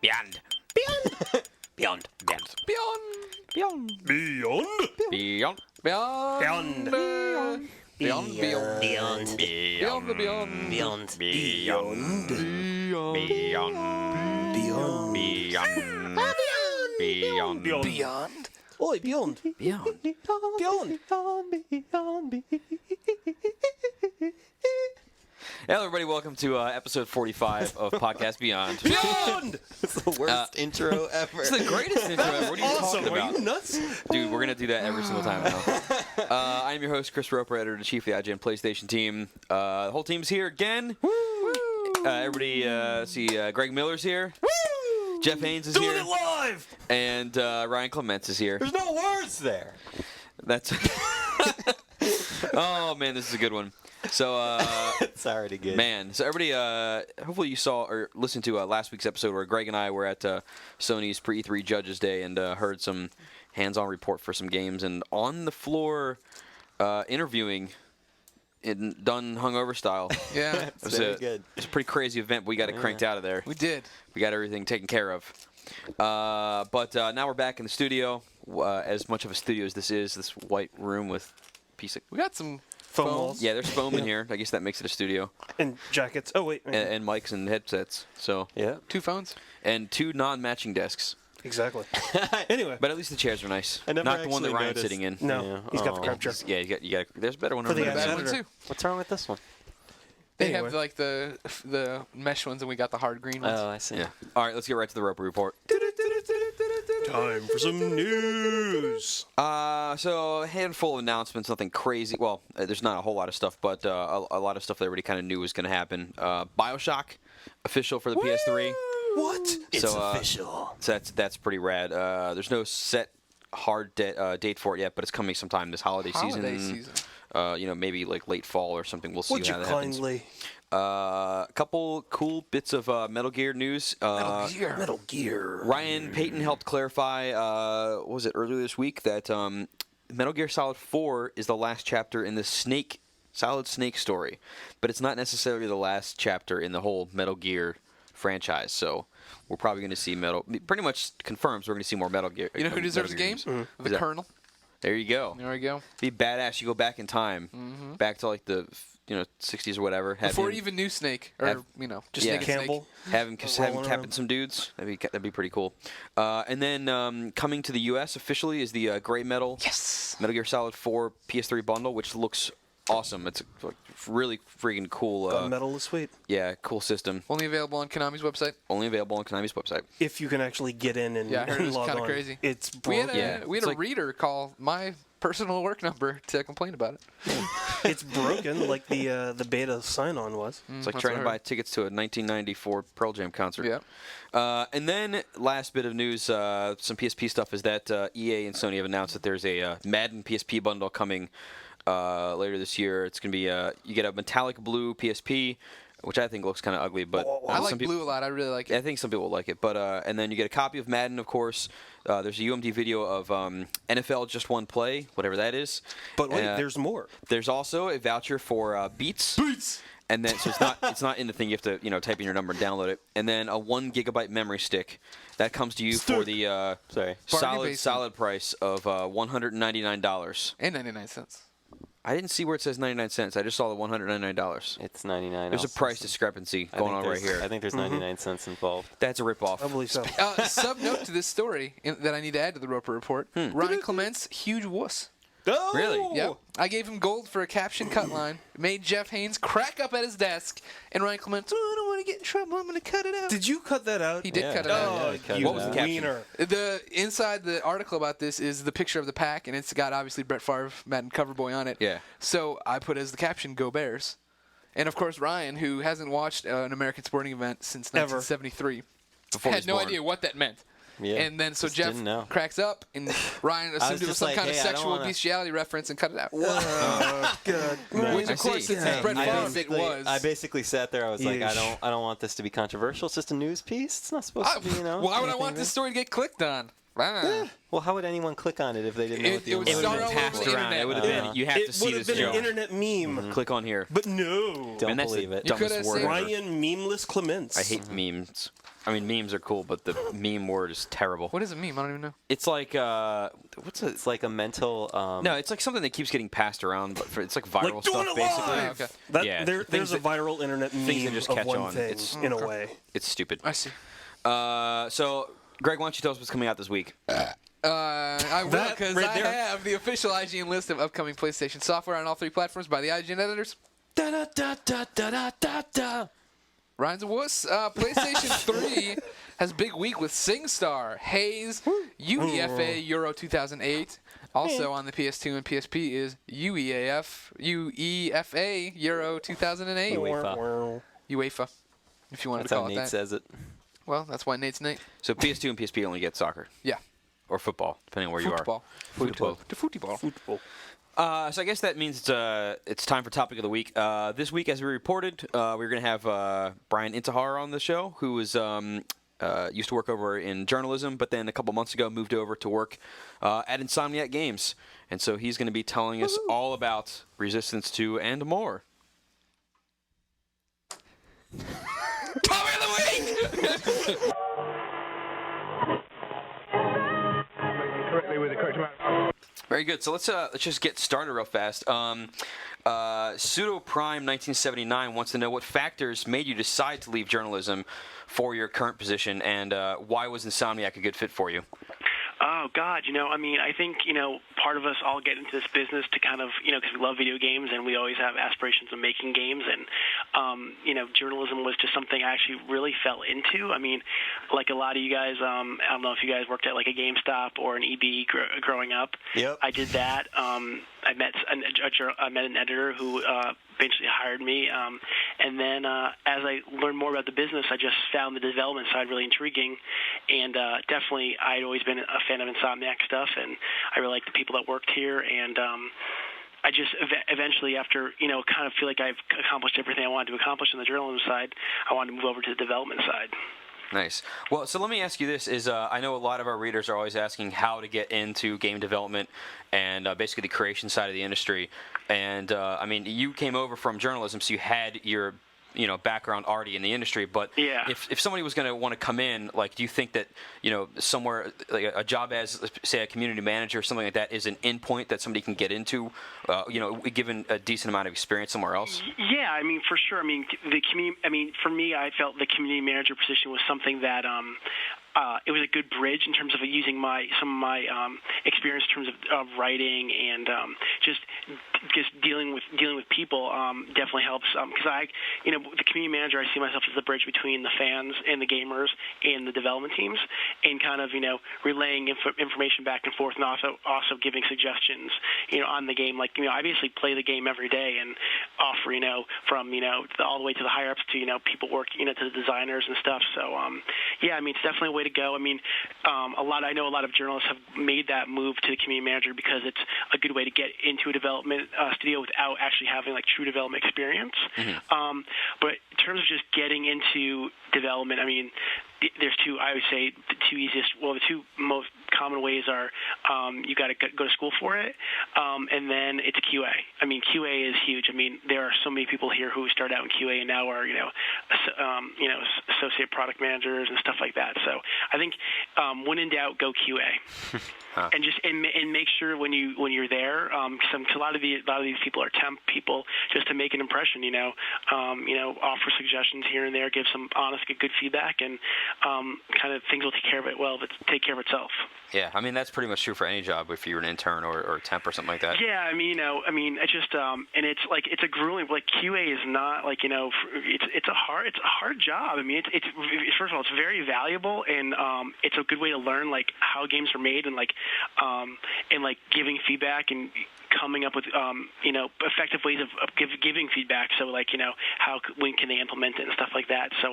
Beyond. Beyond. Oi, beyond. Hello, everybody. Welcome to episode 45 of Podcast Beyond. Beyond! It's the worst intro ever. It's the greatest intro ever. What are you talking about? Are you nuts? Dude, we're going to do that every single time now. I'm your host, Chris Roper, editor-in-chief of the IGN PlayStation team. The whole team's here again. Everybody see Greg Miller's here. Woo! Jeff Haynes is Doing here. it live! And Ryan Clements is here. There's no words there. That's. Oh, man, this is a good one. So, It's already good. man, so everybody, hopefully you saw or listened to last week's episode where Greg and I were at Sony's pre-E3 Judges Day and heard some hands-on report for some games, and on the floor interviewing, done hungover style. Yeah, It was very good. It was a pretty crazy event, but we got it cranked out of there. we did. We got everything taken care of. But now we're back in the studio. As much of a studio as this is, this white room with a piece of... We got some Foam phones. walls. Yeah, there's foam in here. I guess that makes it a studio. And jackets. Oh, wait. And mics and headsets. So Yeah. 2 phones. and 2 non-matching desks. Exactly. Anyway. But at least the chairs are nice. I never Not the one that actually Ryan's noticed. sitting in. No, Yeah. he's got the Aw. crap chair. Yeah, you got. There's a better one For over the there. Bad editor. one too. What's wrong with this one? They Anyway. have like the mesh ones, and we got the hard green ones. Oh, I see. Yeah. All right, let's get right to the Roper report. Time for some news. So a handful of announcements, nothing crazy. Well, there's not a whole lot of stuff, but a lot of stuff that everybody kind of knew was going to happen. BioShock, official for the PS3. What? It's So, official. So that's pretty rad. There's no set hard date for it yet, but it's coming sometime this holiday season. Maybe like late fall or something. We'll see Would you how that happens. kindly? A couple cool bits of Metal Gear news. Metal Gear. Ryan Payton helped clarify, what was it, earlier this week, that Metal Gear Solid 4 is the last chapter in the Solid Snake story, but it's not necessarily the last chapter in the whole Metal Gear franchise. So we're probably going to see pretty much confirms we're going to see more Metal Gear. You know who deserves a Metal game? Gear games. The Who's that? Colonel. There you go. There we go. Be badass. You go back in time, back to like the 60s or whatever. Have Before him- he even knew Snake, or have- just Yeah. Snake and Campbell. Have him rolling capping around. some dudes. That'd be pretty cool. And then coming to the U.S. officially is the Gray Metal Metal Gear Solid 4 PS3 bundle, which looks awesome. It's a really freaking cool. Gunmetal is sweet. Yeah, cool system. Only available on Konami's website. Only available on Konami's website. If you can actually get in and, Yeah, I heard it was log kind of on. crazy. It's We had broken. a Yeah, we had it's a like- reader call my personal work number to complain about it. It's broken like the beta sign-on was. It's like That's trying what to I buy heard. tickets to a 1994 Pearl Jam concert. Yeah. And then last bit of news, some PSP stuff is that EA and Sony have announced that there's a Madden PSP bundle coming later this year. It's going to be you get a metallic blue PSP, which I think looks kind of ugly, but I like some blue a lot. I really like I it. think some people will like it. But and then you get a copy of Madden, of course. There's a UMD video of NFL Just One Play, whatever that is. But wait, there's more. There's also a voucher for Beats. And then so it's not in the thing. You have to type in your number and download it. And then a 1 GB memory stick that comes to you for the Bargain solid price of $199. And 99 cents. I didn't see where it says 99 cents. I just saw the $199. It's 99. There's a price discrepancy going on right here. I think there's 99 cents involved. That's a ripoff. I believe so. Sub note to this story that I need to add to the Roper report. Ryan Clements, huge wuss. Oh! Really? Yep. I gave him gold for a caption cut line. Made Jeff Haynes crack up at his desk. And Ryan Clements, oh, I don't want to get in trouble. I'm going to cut it out. Did you cut that out? He did Yeah. cut it Oh, out. Yeah, cut you it What was the out. caption? wiener. The inside the article about this is the picture of the pack, and it's got obviously Brett Favre, Madden cover boy on it. Yeah. So I put as the caption, "Go Bears," and of course Ryan, who hasn't watched an American sporting event since Ever. 1973, Before he had was no born. idea what that meant. Yeah. And then so Just Jeff didn't know. cracks up, and Ryan assumed it was just some like, kind of hey, I don't sexual wanna- bestiality reference and cut it out. Good. Which I of course, see. since it's Brett Favre, it was. I basically sat there. I was like, Yeesh. I don't want this to be controversial. It's just a news piece. It's not supposed to be, why would I anything want this big. story to get clicked on? Ah. Well, how would anyone click on it if they didn't know It- what the it would It would start have all been over passed the around. internet. It would have been. You have It to see would have this been an joke. internet meme. Click on here. But no. Don't Man, that's believe the it. You coulda dumbest word said- ever. Ryan Memeless Clements. I hate memes. I mean, memes are cool, but the meme word is terrible. What is a meme? I don't even know. It's like It's like a mental. No, it's like something that keeps getting passed around, but it's like viral Like, stuff, doing it basically. live! Okay. Yeah, There's things a that- viral internet things that meme just of catch one on. thing, It's- in a way. It's stupid. I see. So, Greg, why don't you tell us what's coming out this week? I will, That because right I there. have the official IGN list of upcoming PlayStation software on all 3 platforms by the IGN editors. Ryan's a wuss. PlayStation 3 has big week with SingStar, Haze, UEFA Euro 2008. Also on the PS2 and PSP is UEFA Euro 2008. UEFA, if you want That's to how call it Nate that. says it. Well, that's why Nate's Nate. So PS2 and PSP only get soccer. Yeah. Or football, depending on where you are. Football. Football. The football. So I guess that means it's time for topic of the week. This week, as we reported, we're going to have Brian Intihar on the show, who is used to work over in journalism, but then a couple months ago moved over to work at Insomniac Games. And so he's going to be telling us all about Resistance 2 and more. Topic of the week! Very good. So let's just get started real fast. Pseudo Prime 1979 wants to know what factors made you decide to leave journalism for your current position, and why was Insomniac a good fit for you? Oh, God, I think, part of us all get into this business to kind of, because we love video games and we always have aspirations of making games. And, journalism was just something I actually really fell into. I mean, like a lot of you guys, I don't know if you guys worked at like a GameStop or an EB growing up. Yep. I did that. I met an editor who basically hired me. And then as I learned more about the business, I just found the development side really intriguing. And definitely I'd always been a fan of Insomniac stuff, and I really like the people that worked here. And I just eventually, after, kind of feel like I've accomplished everything I wanted to accomplish on the journalism side, I wanted to move over to the development side. Nice. Well, so let me ask you this: I know a lot of our readers are always asking how to get into game development and basically the creation side of the industry. And I mean, you came over from journalism, so you had your background already in the industry. But yeah. if somebody was going to want to come in, like, do you think that somewhere like a job as, say, a community manager or something like that is an endpoint that somebody can get into, given a decent amount of experience somewhere else? Yeah, I mean, for sure. I mean, for me, I felt the community manager position was something that it was a good bridge in terms of using some of my experience in terms of writing and just dealing with people definitely helps. Because the community manager, I see myself as the bridge between the fans and the gamers and the development teams, and kind of relaying information back and forth, and also giving suggestions on the game. Like I basically play the game every day and offer from all the way to the higher ups to people working to the designers and stuff. So yeah, I mean, it's definitely a way to go. I mean, I know a lot of journalists have made that move to the community manager because it's a good way to get into a development studio without actually having like true development experience. Mm-hmm. But in terms of just getting into development, I mean, there's two most common ways are you got to go to school for it, and then it's QA. I mean, QA is huge. I mean, there are so many people here who start out in QA and now are associate product managers and stuff like that. So I think when in doubt, go QA. And just and make sure when you're there, because a lot of these people are temp people, just to make an impression. Offer suggestions here and there, give some honest, good feedback, and kind of things will take care of it. Well, take care of itself. Yeah, I mean that's pretty much true for any job if you're an intern or a temp or something like that. Yeah, it's just and it's like it's a grueling. Like QA is not like it's a hard job. I mean, it's first of all, it's very valuable, and it's a good way to learn like how games are made and like giving feedback and coming up with effective ways of giving feedback. So like when can they implement it and stuff like that. So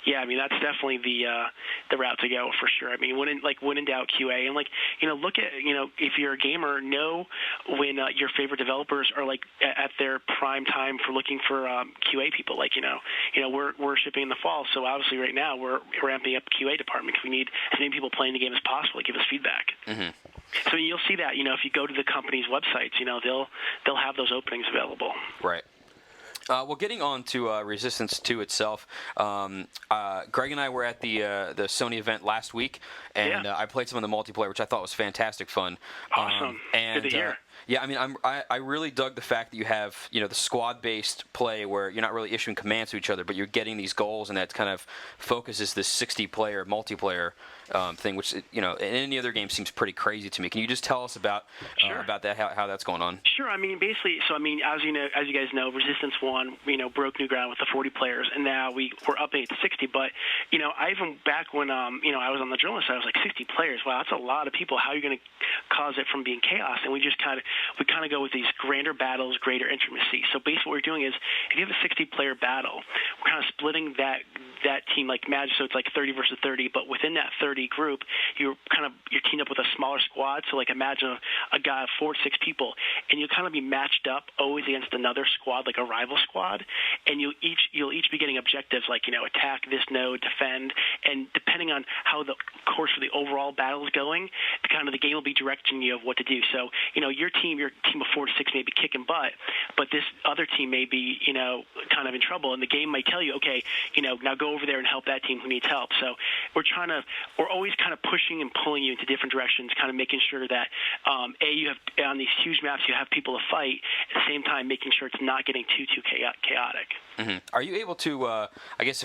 yeah, I mean that's definitely the route to go for sure. I mean when in doubt, QA, and look at if you're a gamer, know when your favorite developers are like at their prime time for looking for QA people. Like we're shipping in the fall, so obviously right now we're ramping up QA department because we need as many people playing the game as possible to give us feedback. Mm-hmm. So you'll see that if you go to the company's websites, they'll have those openings available. Right. Well, getting on to Resistance 2 itself, Greg and I were at the Sony event last week, and I played some of the multiplayer, which I thought was fantastic fun. Awesome. And, good to hear. Yeah, I mean, I really dug the fact that you have, the squad-based play where you're not really issuing commands to each other, but you're getting these goals, and that kind of focuses this 60-player multiplayer thing, which, in any other game seems pretty crazy to me. Can you just tell us about that, how that's going on? Sure. I mean, basically, as you guys know, Resistance 1, broke new ground with the 40 players, and now we're updated to 60. But, I even back when, I was on the journalist side, I was like, 60 players. Wow, that's a lot of people. How are you going to cause it from being chaos? And we just kind of go with these grander battles, greater intimacy. So basically, what we're doing is, if you have a 60-player battle, we're kind of splitting that team like magic. So it's like 30 versus 30, but within that 30 group, you're teamed up with a smaller squad. So like imagine a guy of 4 to 6 people, and you'll kind of be matched up always against another squad, like a rival squad, and you'll each be getting objectives like attack this node, defend, and depending on how the course of the overall battle is going, the game will be directing you of what to do. So your team of 4 to 6 may be kicking butt, but this other team may be kind of in trouble, and the game might tell you, okay, now go over there and help that team who needs help. So we're always kind of pushing and pulling you into different directions, kind of making sure that you have on these huge maps you have people to fight, at the same time making sure it's not getting too chaotic. Mm-hmm. Are you able to, I guess,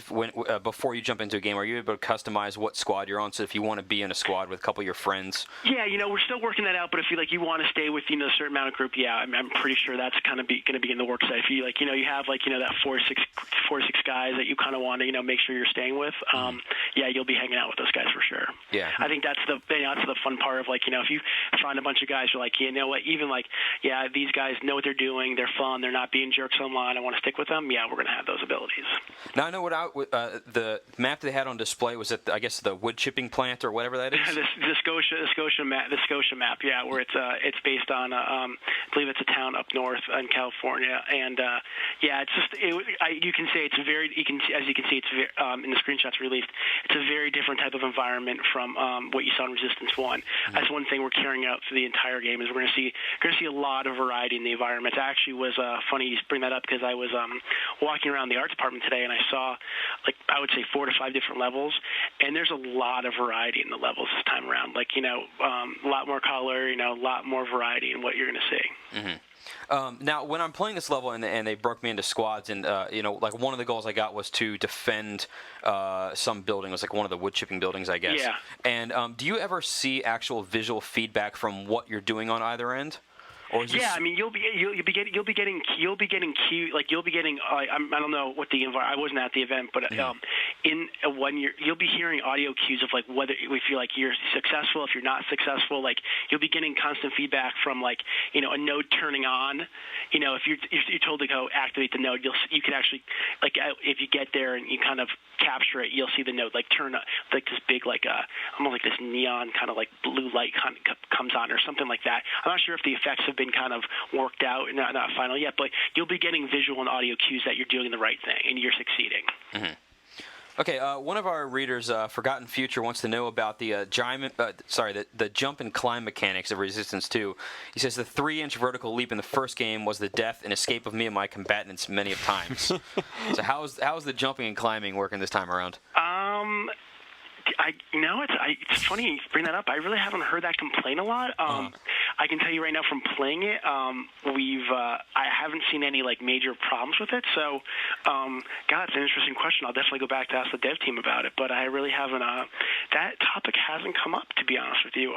before you jump into a game, are you able to customize what squad you're on? So if you want to be in a squad with a couple of your friends? Yeah, we're still working that out. But if you want to stay with a certain amount of group, yeah, I'm pretty sure that's kind of going to be in the works. If you you have that 4 to 6 guys that you kind of want to make sure you're staying with, yeah, you'll be hanging out with those guys for sure. Yeah, I think that's the fun part of if you find a bunch of guys who are what, even these guys know what they're doing, they're fun, they're not being jerks online, I want to stick with them. Yeah, we're going to have those abilities. Now I know the map they had on display was at I guess the wood chipping plant or whatever that is. the Scotia map, yeah, where it's based on I believe it's a town up north in California, and yeah, it's just you can say it's very as you can see it's very, in the screenshots released, it's a very different type of environment from what you saw in Resistance 1. That's one thing we're carrying out through the entire game is we're going to see a lot of variety in the environments. Actually, was funny you bring that up because I was walking around the art department today and I saw I would say 4 to 5 different levels, and there's a lot of variety in the levels this time around. A lot more color, a lot more variety in what you're going to see. Mm-hmm. Now, when I'm playing this level and they broke me into squads, and one of the goals I got was to defend some building. It was one of the wood chipping buildings, I guess. Yeah. And do you ever see actual visual feedback from what you're doing on either end? Yeah, I mean, you'll be getting cue, you'll be getting. I don't know what the environment. I wasn't at the event, but in 1 year, you'll be hearing audio cues of whether if you're successful, if you're not successful. You'll be getting constant feedback from a node turning on. If you're told to go activate the node, you can actually if you get there and you kind of capture it, you'll see the node turn this big almost like this neon kind of blue light comes on or something like that. I'm not sure if the effects have been kind of worked out and not final yet, but you'll be getting visual and audio cues that you're doing the right thing and you're succeeding. Mm-hmm. Okay, one of our readers, Forgotten Future, wants to know about the the jump and climb mechanics of Resistance 2. He says the 3-inch vertical leap in the first game was the death and escape of me and my combatants many of times. So how's the jumping and climbing working this time around? It's funny you bring that up. I really haven't heard that complaint a lot. I can tell you right now from playing it, I haven't seen any major problems with it. So, it's an interesting question. I'll definitely go back to ask the dev team about it. But I really haven't. That topic hasn't come up, to be honest with you.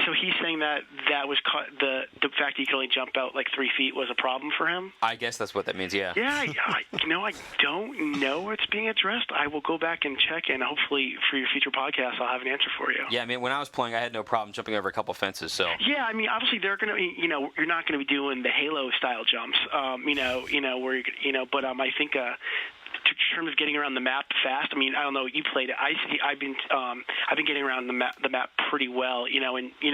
So he's saying that was the fact that you could only jump out 3 feet was a problem for him. I guess that's what that means. Yeah. Yeah. I don't know what's being addressed. I will go back and check, and hopefully for your future podcast, I'll have an answer for you. Yeah, I mean, when I was playing, I had no problem jumping over a couple fences. So. Yeah, I mean, obviously they're going to, you're not going to be doing the Halo style jumps, where but I think. In terms of getting around the map fast, I mean, I don't know. You played it. I've been getting around the map pretty well, and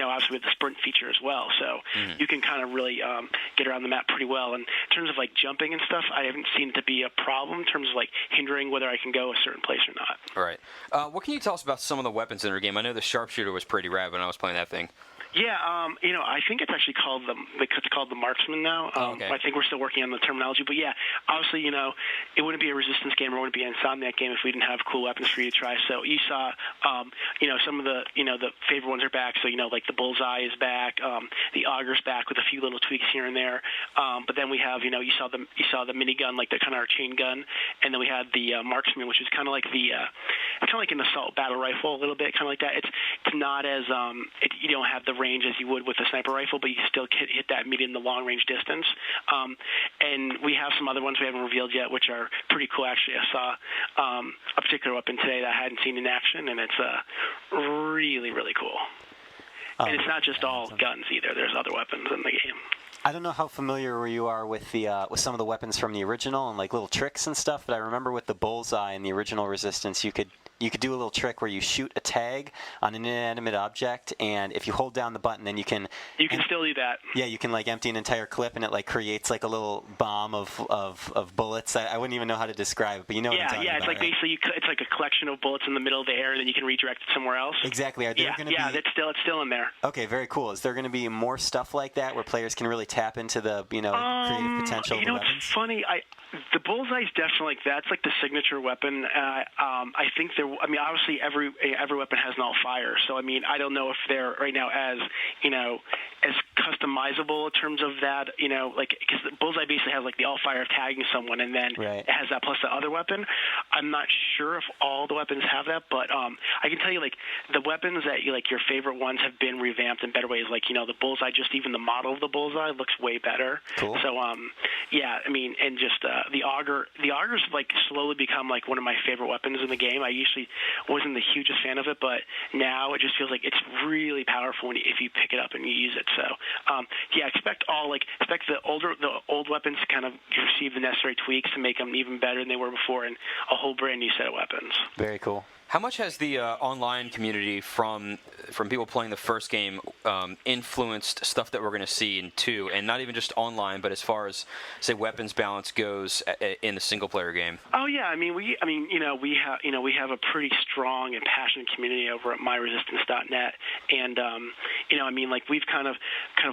obviously with the sprint feature as well. So you can kind of really get around the map pretty well. And in terms of jumping and stuff, I haven't seen it to be a problem in terms of hindering whether I can go a certain place or not. All right. What can you tell us about some of the weapons in our game? I know the sharpshooter was pretty rad when I was playing that thing. Yeah, I think it's actually called the Marksman now. Okay. I think we're still working on the terminology, but yeah, obviously, it wouldn't be a Resistance game or it wouldn't be an Insomniac game if we didn't have cool weapons for you to try. So you saw, some of the favorite ones are back. So like the Bullseye is back, the Augur's back with a few little tweaks here and there. But then we have, you saw the minigun, like the kind of our chain gun, and then we had the Marksman, which is kind of like like an assault battle rifle a little bit, kind of like that. It's not as you don't have the range as you would with a sniper rifle, but you still hit that medium to long range distance. And we have some other ones we haven't revealed yet, which are pretty cool. Actually, I saw a particular weapon today that I hadn't seen in action, and it's really, really cool. And it's not just all guns either. There's other weapons in the game. I don't know how familiar you are with with some of the weapons from the original and like little tricks and stuff, but I remember with the Bullseye in the original Resistance, you could do a little trick where you shoot a tag on an inanimate object, and if you hold down the button, then you can still do that. Yeah, you can like empty an entire clip, and it like creates like a little bomb of bullets. I wouldn't even know how to describe it, but you know what I'm talking about. Yeah, it's like right? basically it's like a collection of bullets in the middle of the air, and then you can redirect it somewhere else. Exactly. Are there going to be? Yeah, it's still in there. Okay, very cool. Is there going to be more stuff like that where players can really tap into the creative potential of the weapons? It's funny. The Bullseye is definitely that's like the signature weapon. I think obviously every weapon has an all fire. So I don't know if they're right now as customizable in terms of that. Because the Bullseye basically has like the all fire of tagging someone, and then right. it has that plus the other weapon. I'm not sure if all the weapons have that, but I can tell you like the weapons that your favorite ones have been revamped in better ways. Like the Bullseye, just even the model of the Bullseye looks way better. Cool. So and just the Augur's like slowly become like one of my favorite weapons in the game. I usually wasn't the hugest fan of it, but now it just feels like it's really powerful if you pick it up and you use it. So expect the old weapons to kind of receive the necessary tweaks to make them even better than they were before, and a whole brand new set of weapons. Very cool. How much has the online community from people playing the first game influenced stuff that we're going to see in 2, and not even just online, but as far as say weapons balance goes in the single player game? Oh yeah, we have a pretty strong and passionate community over at myresistance.net, and we've kind of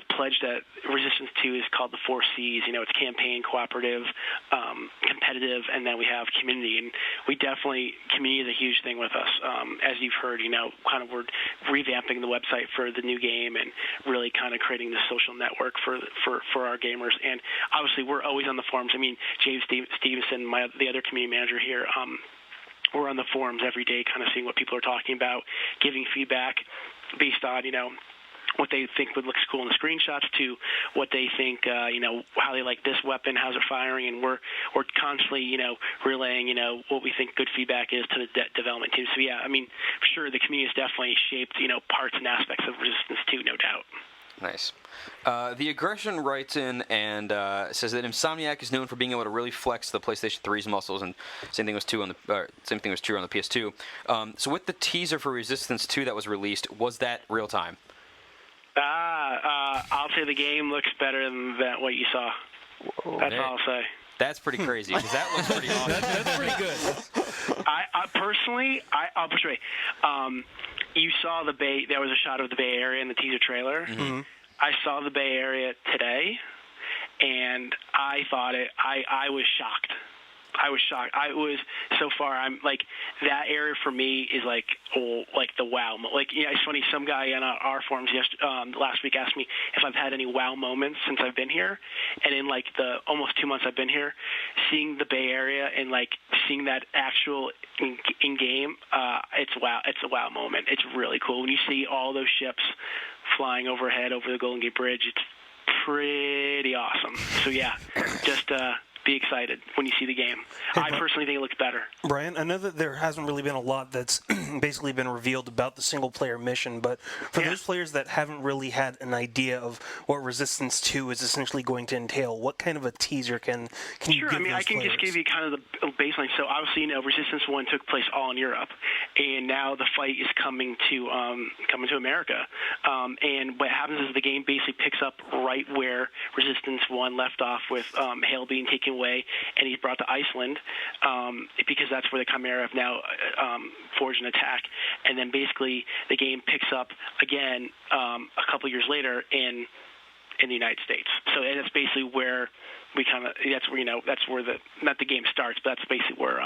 pledged that Resistance 2 is called the 4 C's. It's campaign, cooperative, competitive, and then we have community, and community is a huge thing with us. As you've heard, we're revamping the website for the new game and really kind of creating this social network for our gamers. And obviously, we're always on the forums. James Stevenson, the other community manager here, we're on the forums every day, kind of seeing what people are talking about, giving feedback based on, what they think would look cool in the screenshots to what they think, how they like this weapon, how's it firing, and we're constantly, relaying, what we think good feedback is to the development team. So yeah, for sure the community has definitely shaped, parts and aspects of Resistance 2, no doubt. Nice. The Aggression writes in and says that Insomniac is known for being able to really flex the PlayStation 3's muscles, and same thing was true on the PS2. So with the teaser for Resistance 2 that was released, was that real time? I'll say the game looks better than what you saw. That's all I'll say. That's pretty crazy, because that looks pretty awesome. That's pretty good. I personally, I'll put it away. You saw there was a shot of the Bay Area in the teaser trailer. Mm-hmm. I saw the Bay Area today, and I thought I was shocked. So far, I'm like, that area for me is like the wow. It's funny, some guy in our forums last week asked me if I've had any wow moments since I've been here. And in like the almost 2 months I've been here, seeing the Bay Area and like seeing that actual in game, it's a wow moment. It's really cool. When you see all those ships flying overhead over the Golden Gate Bridge, it's pretty awesome. So yeah, just be excited when you see the game. I personally think it looks better. Brian, I know that there hasn't really been a lot that's basically been revealed about the single-player mission, but for those players that haven't really had an idea of what Resistance 2 is essentially going to entail, what kind of a teaser can you give those I can players? just give you kind of the baseline. So obviously, Resistance 1 took place all in Europe, and now the fight is coming to America. And what happens is the game basically picks up right where Resistance 1 left off, with Hale being taken away, and he's brought to Iceland because that's where the Chimera have now forged an attack. And then basically the game picks up again a couple years later in the United States. So and that's basically where that's where not the game starts, but that's basically where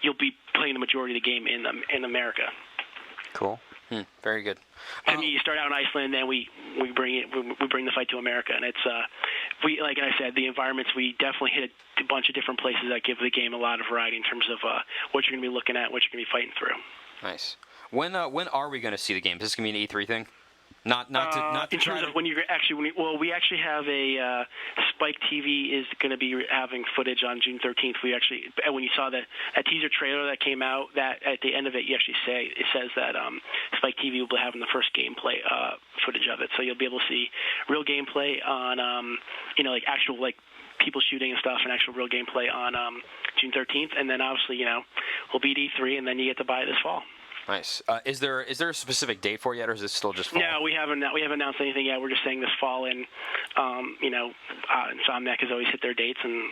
you'll be playing the majority of the game in America. Cool. Very good. I mean, you start out in Iceland, and then we bring the fight to America, and it's like I said, the environments, we definitely hit a bunch of different places that give the game a lot of variety in terms of what you're going to be looking at, what you're going to be fighting through. Nice. When are we going to see the game? Is this going to be an E3 thing? Not in terms of when you're actually we actually have a Spike TV is going to be having footage on June 13th. We actually, when you saw that teaser trailer that came out, that at the end of it you actually says that Spike TV will be having the first gameplay footage of it, so you'll be able to see real gameplay on like actual like people shooting and stuff, and actual real gameplay on June 13th, and then obviously we'll be at E3, and then you get to buy it this fall. Nice. Is there a specific date for it yet, or is it still just fall? No, we haven't announced anything yet. We're just saying this fall, and Insomniac has always hit their dates, and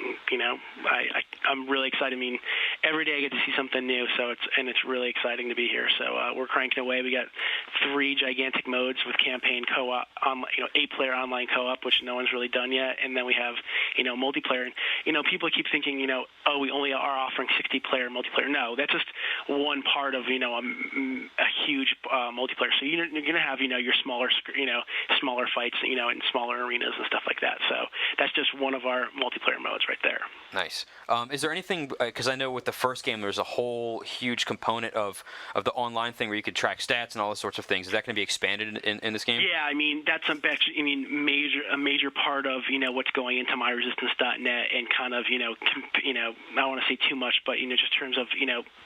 I'm really excited. I mean, every day I get to see something new, so it's really exciting to be here. So we're cranking away. We got 3 gigantic modes with campaign co-op, 8-player online co-op, which no one's really done yet, and then we have multiplayer. And people keep thinking we only are offering 60-player multiplayer. No, that's just one part of a huge multiplayer. So you're going to have your smaller fights in smaller arenas and stuff like that. So that's just one of our multiplayer modes right there. Nice. Is there anything, because I know with the first game there's a whole huge component of the online thing where you could track stats and all those sorts of things. Is that going to be expanded in this game? Yeah, I mean that's a major part of what's going into myresistance.net, and kind of I don't want to say too much, but just in terms of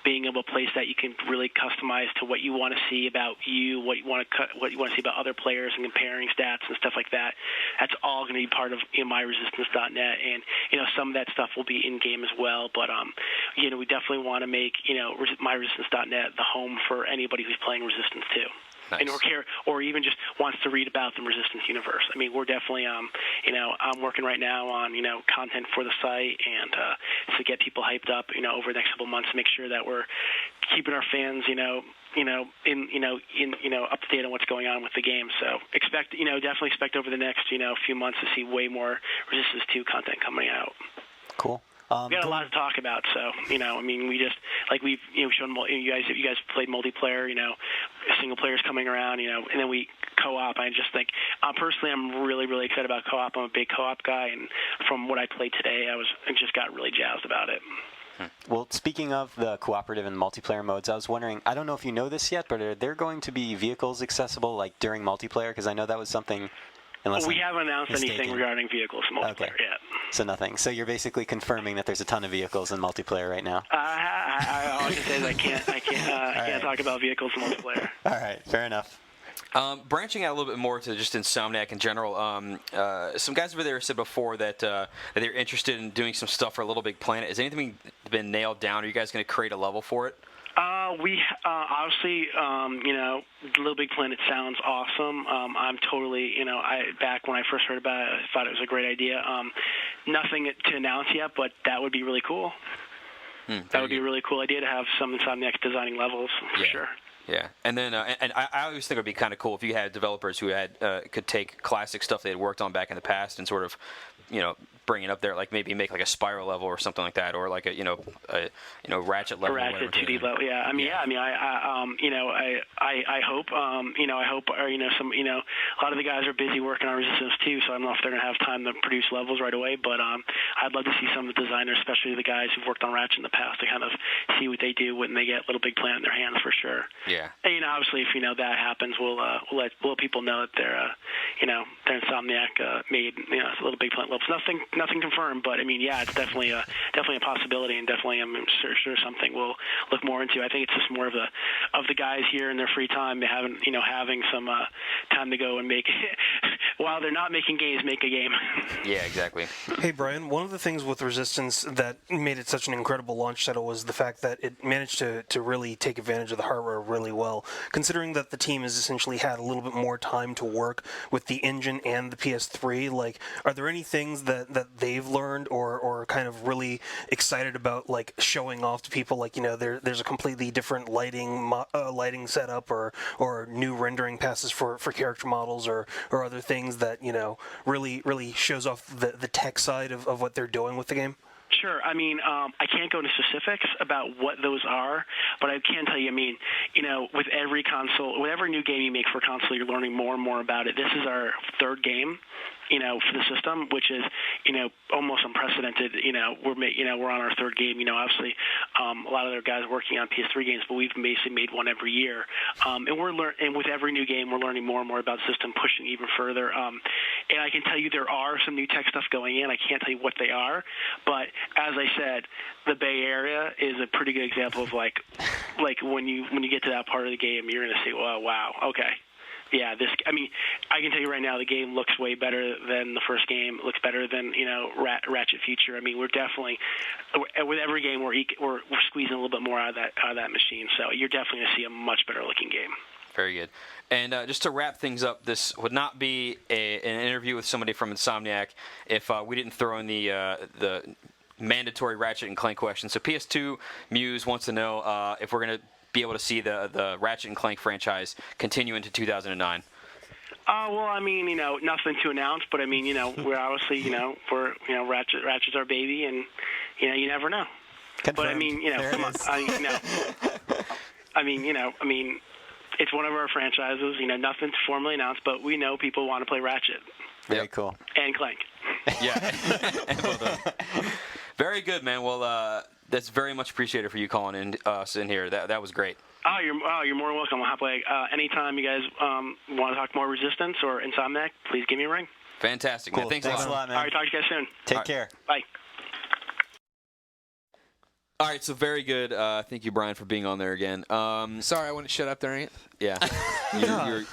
being able to place that you can really customize to what you want to see about you, what you want to see about other players, and comparing stats and stuff like that. That's all going to be part of myresistance.net, and some of that stuff will be in game as well. But we definitely want to make myresistance.net the home for anybody who's playing Resistance 2. Nice. or even just wants to read about the Resistance universe. I mean, we're definitely, I'm working right now on, content for the site, and to get people hyped up, over the next couple of months to make sure that we're keeping our fans, up to date on what's going on with the game. So definitely expect over the next, few months to see way more Resistance 2 content coming out. Cool. We got a lot to talk about, so we just we've shown you guys played multiplayer, single players coming around, and then we co-op. I just think personally, I'm really excited about co-op. I'm a big co-op guy, and from what I played today, I just got really jazzed about it. Well, speaking of the cooperative and multiplayer modes, I was wondering, I don't know if you know this yet, but are there going to be vehicles accessible during multiplayer? Because I know that was something. We haven't announced anything regarding vehicles in multiplayer yet. So nothing. So you're basically confirming that there's a ton of vehicles in multiplayer right now. All I can say is I can't talk about vehicles in multiplayer. All right, fair enough. Branching out a little bit more to just Insomniac in general, some guys over there said before that they're interested in doing some stuff for Little Big Planet. Has anything been nailed down? Are you guys going to create a level for it? We obviously, Little Big Planet sounds awesome. I'm totally, back when I first heard about it, I thought it was a great idea. Nothing to announce yet, but that would be really cool. That would be a really cool idea to have some Insomniac designing levels for sure. Yeah, and then and I always think it would be kind of cool if you had developers who could take classic stuff they had worked on back in the past and sort of, bring it up there, like maybe make like a Spiral level or something like that, or like a Ratchet level. A Ratchet 2D level, yeah. I hope, some, a lot of the guys are busy working on Resistance 2, so I don't know if they're gonna have time to produce levels right away. But I'd love to see some of the designers, especially the guys who've worked on Ratchet in the past, to kind of see what they do when they get Little Big Planet in their hands for sure. Yeah. And obviously, if that happens, we'll let people know that they're Insomniac made Little Big Planet levels. Nothing confirmed, but it's definitely a possibility, and definitely I'm sure something we'll look more into. I think it's just more of the guys here in their free time having some time to go and make while they're not making games, make a game. Yeah, exactly. Hey, Brian, one of the things with Resistance that made it such an incredible launch title was the fact that it managed to really take advantage of the hardware really well. Considering that the team has essentially had a little bit more time to work with the engine and the PS3, like, are there any things that they've learned or kind of really excited about, like, showing off to people? Like, there's a completely different lighting setup or new rendering passes for character models or other things that, really shows off the tech side of what they're doing with the game? Sure. I mean, I can't go into specifics about what those are, but I can tell you, with every console, whatever new game you make for console, you're learning more and more about it. This is our third game, for the system, which is, almost unprecedented. We're on our third game. Obviously, a lot of other guys working on PS3 games, but we've basically made one every year. And with every new game, we're learning more and more about the system, pushing even further. And I can tell you there are some new tech stuff going in. I can't tell you what they are, but as I said, the Bay Area is a pretty good example of like when you get to that part of the game, you're going to say, well, wow, okay. Yeah, I can tell you right now, the game looks way better than the first game. It looks better than, Ratchet Future. We're definitely, with every game, we're squeezing a little bit more out of that machine. So you're definitely going to see a much better looking game. Very good. And just to wrap things up, this would not be an interview with somebody from Insomniac if we didn't throw in the mandatory Ratchet and Clank question. So PS2 Muse wants to know if we're going to be able to see the Ratchet and Clank franchise continue into 2009. Well, nothing to announce, but we're obviously, Ratchet's our baby, and you never know. Confirmed. But come on, it's one of our franchises. Nothing's formally announced, but we know people want to play Ratchet. Very cool. And Clank. Yeah. And both of them. Very good, man. Well, that's very much appreciated for you calling in us in here. That was great. You're more than welcome. Anytime you guys want to talk more Resistance or Insomniac, please give me a ring. Fantastic, cool. man. Thanks a lot, man. All right, talk to you guys soon. Take care. Bye. All right, so very good. Thank you, Brian, for being on there again. Sorry, I wouldn't shut up during it. Yeah,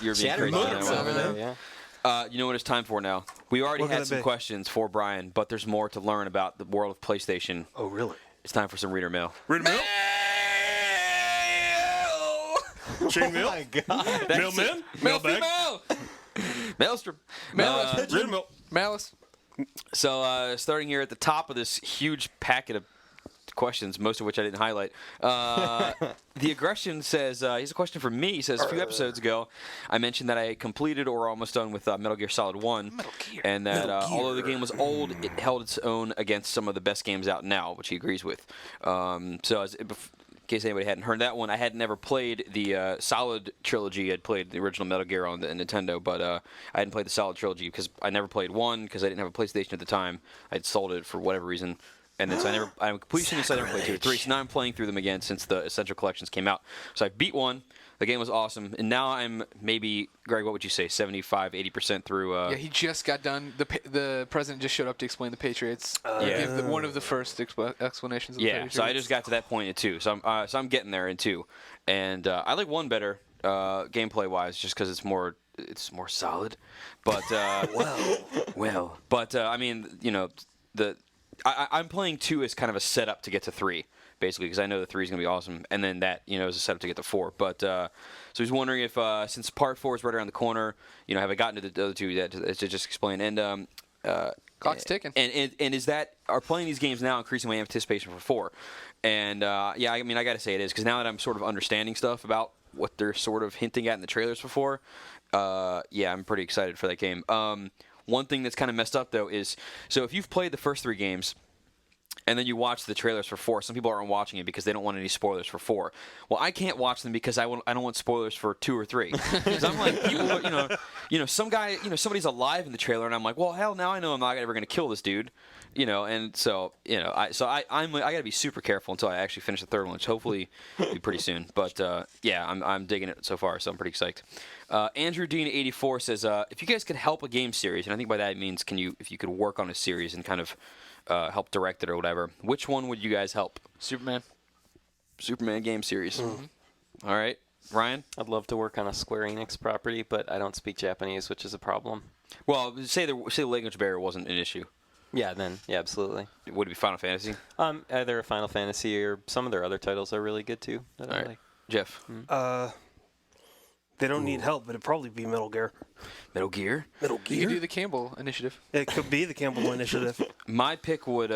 you're being crazy over there. Yeah. You know what it's time for now? We already had some questions for Brian, but there's more to learn about the world of PlayStation. Oh, really? It's time for some reader mail. Reader mail? Chain mail? Oh my God. Mailman? Mailbag? Maelstrom. Reader mail. Malice. So starting here at the top of this huge packet of questions, most of which I didn't highlight. The Aggression says, he has a question for me. He says, a few episodes ago, I mentioned that I had completed or almost done with Metal Gear Solid 1, and that although the game was old, it held its own against some of the best games out now, which he agrees with. In case anybody hadn't heard that one, I had never played the Solid trilogy. I'd played the original Metal Gear on the Nintendo, but I hadn't played the Solid trilogy because I never played 1 because I didn't have a PlayStation at the time. I'd sold it for whatever reason. And then so I'm completely so I never played 2 or 3. So now I'm playing through them again since the Essential Collections came out. So I beat 1. The game was awesome. And now I'm maybe, Greg, what would you say, 75, 80% through? Yeah, he just got done. The president just showed up to explain the Patriots. One of the first explanations of the Patriots. So I just got to that point in 2. So I'm getting there in 2. And I like 1 better gameplay-wise just because it's more solid. But, But, I'm playing 2 as kind of a setup to get to 3, basically, because I know the 3 is going to be awesome, and then that, is a setup to get to 4. But so he's wondering if, since Part 4 is right around the corner, have I gotten to the other 2 to just explain? And clock's ticking. And are playing these games now increasing my anticipation for 4? And I got to say it is, because now that I'm sort of understanding stuff about what they're sort of hinting at in the trailers for 4, I'm pretty excited for that game. One thing that's kind of messed up, though, is so if you've played the first 3 games and then you watch the trailers for 4, some people aren't watching it because they don't want any spoilers for 4. Well, I can't watch them because I don't want spoilers for 2 or 3. Because I'm like, some guy, somebody's alive in the trailer, and I'm like, well, hell, now I know I'm not ever going to kill this dude. And so, I got to be super careful until I actually finish the 3rd one, which hopefully will be pretty soon. But, I'm digging it so far, so I'm pretty psyched. Andrew Dean 84 says, if you guys could help a game series, and I think by that it means if you could work on a series and kind of help direct it or whatever, which one would you guys help? Superman game series. Mm-hmm. All right. Ryan? I'd love to work on a Square Enix property, but I don't speak Japanese, which is a problem. Well, say the language barrier wasn't an issue. Yeah, then absolutely. Would it be Final Fantasy? Either a Final Fantasy or some of their other titles are really good too. That I like. Jeff? They don't need help, but it'd probably be Metal Gear. Metal Gear? Metal You Gear? could do the Campbell Initiative. It could be the Campbell Initiative. My pick would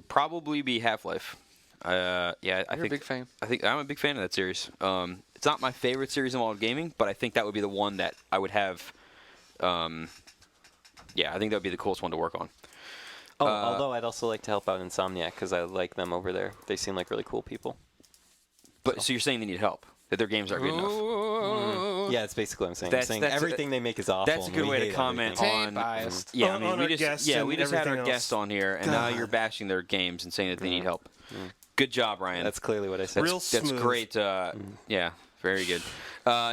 probably be Half-Life. I You're think a big fan. I think I'm a big fan of that series. It's not my favorite series in all of gaming, but I think that would be the one that I would have. I think that would be the coolest one to work on. Although I'd also like to help out Insomniac because I like them over there. They seem like really cool people. But so you're saying they need help? That their games aren't good enough? Yeah, it's basically what I'm saying. That's- I'm saying that's- everything they make is awful. That's a and good we way to hate comment everything. on. Taint biased. Yeah, I On mean, our we just guests we and just had our everything guest else. on here, and now you're bashing their games and saying that they need help. Good job, Ryan. That's clearly what I said. Real That's smooth. great. Yeah, very good.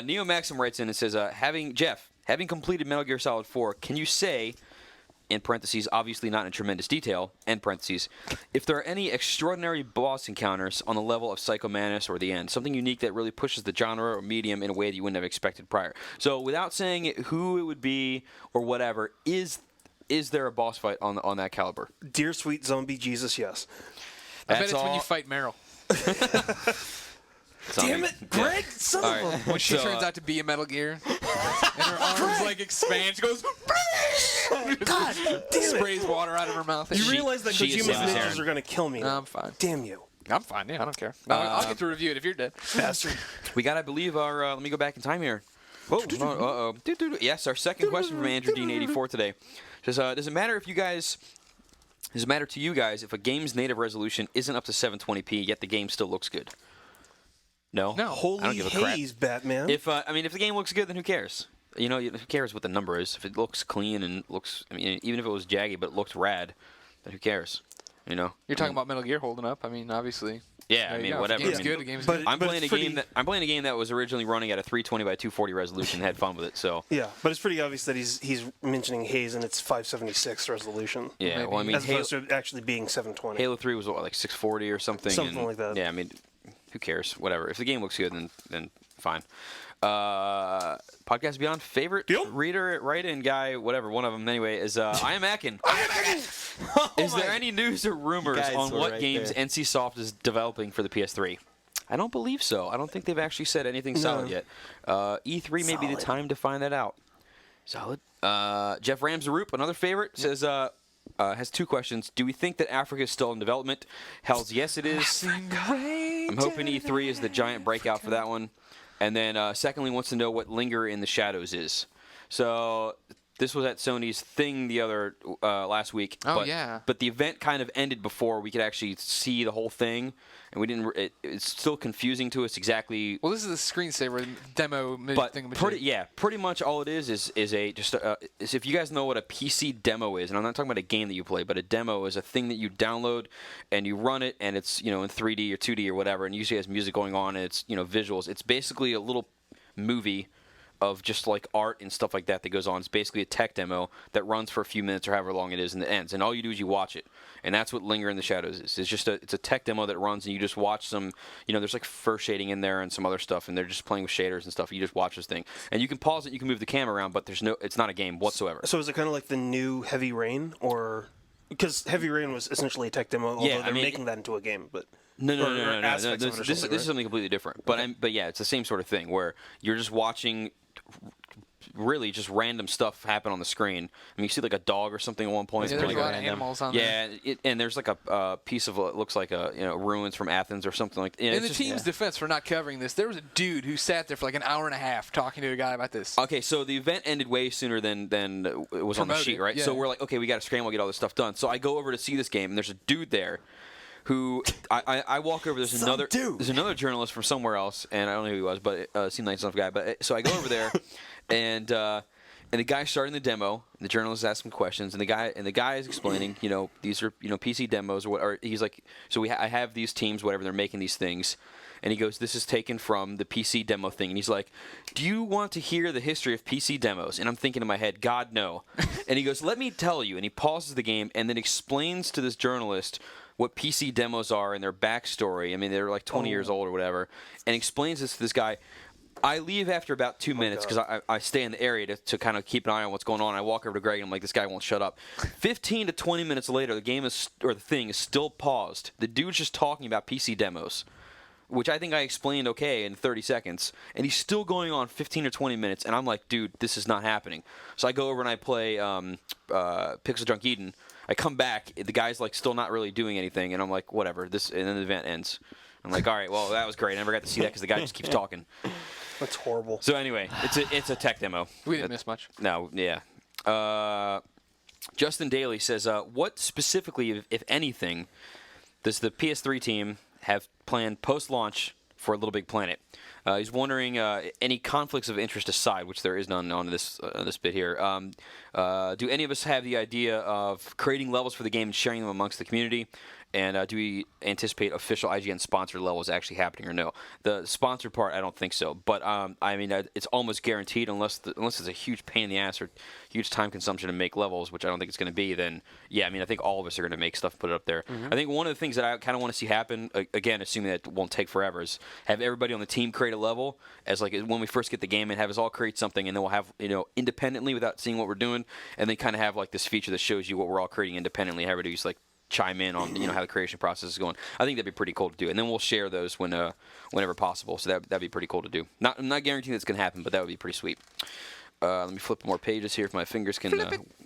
Neo Maxim writes in and says, having completed Metal Gear Solid 4, can you say, in parentheses, obviously not in tremendous detail, end parentheses, if there are any extraordinary boss encounters on the level of Psycho Mantis or the end, something unique that really pushes the genre or medium in a way that you wouldn't have expected prior? So without saying who it would be or whatever, is there a boss fight on that caliber? Dear sweet zombie Jesus, yes. I bet That's it's when all- you fight Meryl. Damn it, Greg, son All of a... right. When she So, turns out to be a Metal Gear. And her arms like expand. She goes, God damn it. sprays water out of her mouth. You realize that she is Kojima's Samus ninjas Aran. are going to kill me. No, I'm fine. Damn you. I'm fine. Yeah, I don't care. I'll get to review it if you're dead. Bastard. we got to believe our. Let me go back in time here. Whoa. Uh-oh. Yes, our second question from Andrew Dean 84 today says, does it matter to you guys if a game's native resolution isn't up to 720p yet the game still looks good? No. No. I Holy don't give a crap. haze, Batman. If if the game looks good, then who cares? Who cares what the number is? If it looks clean and looks, even if it was jaggy but it looked rad, then who cares? You're talking about Metal Gear holding up. I mean, obviously. Yeah, there you go. whatever. If the game's I mean, good. The game's but- good. I'm but playing a it's pretty- game that was originally running at a 320 by 240 resolution and had fun with it. So Yeah, but it's pretty obvious that he's mentioning haze and it's 576 resolution. yeah, Maybe. well, I mean, As opposed to actually being 720. Halo 3 was what, like 640 or something? Something and, like that. Yeah, I mean, who cares? Whatever. If the game looks good, then fine. Podcast Beyond favorite Deal? reader, write-in guy, whatever, one of them anyway, is I Am Akin. Is there any news or rumors Guys on were what right games there. NCSoft is developing for the PS3? I don't believe so. I don't think they've actually said anything solid yet. E3 may be the Solid. time to find that out. Solid. Jeff Ramsaroop, another favorite, says has two questions. Do we think that Africa is still in development? Hells yes, it is. I'm hoping E3 is the giant breakout for that one. And then secondly, wants to know what Linger in the Shadows is. So this was at Sony's thing the other last week. Oh, yeah. But the event kind of ended before we could actually see the whole thing, and we didn't. It's still confusing to us exactly. Well, this is a screensaver demo But thing. pretty much all it is if you guys know what a PC demo is, and I'm not talking about a game that you play, but a demo is a thing that you download and you run it, and it's in 3D or 2D or whatever, and usually has music going on and it's visuals. It's basically a little movie of just like art and stuff like that goes on. It's basically a tech demo that runs for a few minutes or however long it is and it ends. And all you do is you watch it. And that's what Linger in the Shadows is. It's a tech demo that runs and you just watch some, there's like fur shading in there and some other stuff and they're just playing with shaders and stuff. You just watch this thing. And you can pause it, you can move the camera around, but it's not a game whatsoever. So is it kind of like the new Heavy Rain, or because Heavy Rain was essentially a tech demo, although they're making that into a game, but No. aspects of it or This something, is something completely different. But yeah, it's the same sort of thing where you're just watching really just random stuff happen on the screen. I mean, you see like a dog or something at one point. Yeah, It's there's a pretty lot of random. animals on there. Yeah, and there's like a piece of what looks like ruins from Athens or something like that. In the team's defense for not covering this, there was a dude who sat there for like an hour and a half talking to a guy about this. Okay, so the event ended way sooner than it was on the Promoted, sheet, right? yeah. So we're like, okay, we got to scramble, get all this stuff done. So I go over to see this game, and there's a dude there who I walk over. There's another journalist from somewhere else, and I don't know who he was, but it seemed like some guy. But so I go over there, and the guy's starting the demo. The journalist is asking questions, and the guy is explaining, these are PC demos or what. Or he's like, so I have these teams, whatever, they're making these things. And he goes, this is taken from the PC demo thing. And he's like, do you want to hear the history of PC demos? And I'm thinking in my head, God, no. And he goes, let me tell you. And he pauses the game and then explains to this journalist what PC demos are and their backstory. I mean, they're like 20 years old or whatever, and explains this to this guy. I leave after about 2 minutes because I stay in the area to kind of keep an eye on what's going on. I walk over to Greg and I'm like, this guy won't shut up. 15 to 20 minutes later, the thing is still paused. The dude's just talking about PC demos, which I think I explained okay in 30 seconds, and he's still going on 15 or 20 minutes, and I'm like, dude, this is not happening. So I go over and I play Pixel Junk Gaiden. I come back, the guy's like still not really doing anything, and I'm like, whatever. And then the event ends. I'm like, all right, well, that was great. I never got to see that because the guy just keeps talking. That's horrible. So anyway, it's a tech demo. We didn't miss much. No, yeah. Justin Daly says, what specifically, if anything, does the PS3 team have planned post-launch for Little Big Planet? He's wondering any conflicts of interest aside, which there is none on this bit here. Do any of us have the idea of creating levels for the game and sharing them amongst the community? And do we anticipate official IGN sponsored levels actually happening or no? The sponsored part, I don't think so. But I mean, it's almost guaranteed unless it's a huge pain in the ass or huge time consumption to make levels, which I don't think it's going to be. Then yeah, I mean, I think all of us are going to make stuff, put it up there. I think one of the things that I kind of want to see happen, again, assuming that it won't take forever, is have everybody on the team create a level as like when we first get the game and have us all create something, and then we'll have independently without seeing what we're doing, and then kind of have like this feature that shows you what we're all creating independently. Have everybody's like chime in on how the creation process is going. I think that'd be pretty cool to do, and then we'll share those whenever possible. So that'd be pretty cool to do. I'm not guaranteeing that's gonna happen, but that would be pretty sweet. Let me flip more pages here if my fingers can